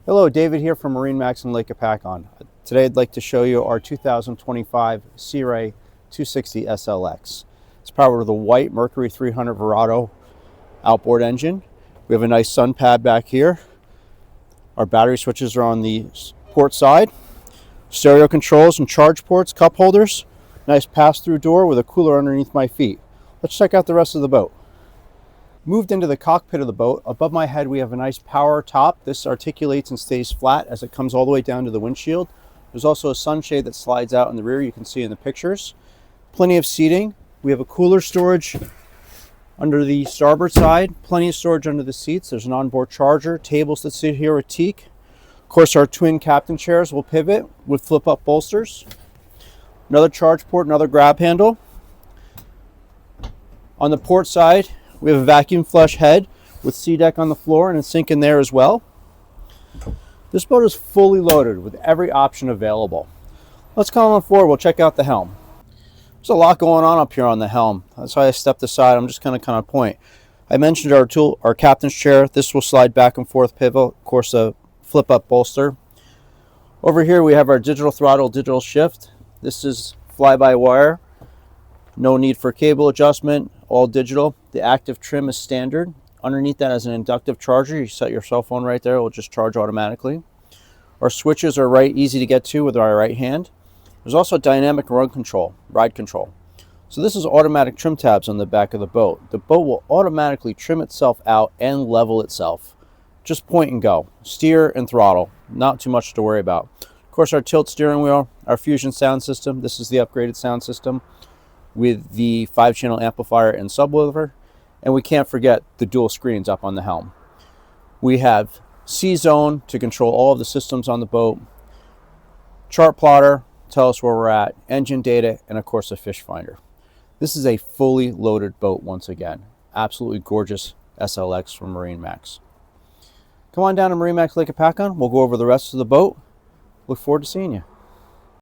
Hello, David here from MarineMax Lake Hopatcong. Today I'd like to show you our 2025 Sea Ray 260 SLX. It's powered with a white Mercury 300 Verado outboard engine. We have a nice sun pad back here. Our battery switches are on the port side. Stereo controls and charge ports, cup holders. Nice pass-through door with a cooler underneath my feet. Let's check out the rest of the boat. Moved into the cockpit of the boat. Above my head we have a nice power top. This articulates and stays flat as it comes all the way down to the windshield. There's also a sunshade that slides out in the rear, you can see in the pictures. Plenty of seating. We have a cooler storage under the starboard side, plenty of storage under the seats. There's an onboard charger, tables that sit here with teak. Of course, our twin captain chairs will pivot with flip-up bolsters. Another charge port, another grab handle. On the port side, we have a vacuum flush head with SeaDek on the floor and a sink in there as well. This boat is fully loaded with every option available. Let's come on forward, we'll check out the helm. There's a lot going on up here on the helm. That's why I stepped aside. I'm just going to point. I mentioned our captain's chair. This will slide back and forth pivot. Of course, a flip-up bolster. Over here we have our digital throttle, digital shift. This is fly-by-wire. No need for cable adjustment, all digital. The active trim is standard. Underneath that is an inductive charger. You set your cell phone right there, it will just charge automatically. Our switches are easy to get to with our right hand. There's also dynamic ride control. So this is automatic trim tabs on the back of the boat. The boat will automatically trim itself out and level itself. Just point and go. Steer and throttle. Not too much to worry about. Of course, our tilt steering wheel, our Fusion sound system. This is the upgraded sound system with the 5-channel amplifier and subwoofer. And we can't forget the dual screens up on the helm. We have C-Zone to control all of the systems on the boat. Chart plotter, tell us where we're at. Engine data, and of course a fish finder. This is a fully loaded boat once again. Absolutely gorgeous SLX from MarineMax. Come on down to MarineMax Lake Hopatcong. We'll go over the rest of the boat. Look forward to seeing you.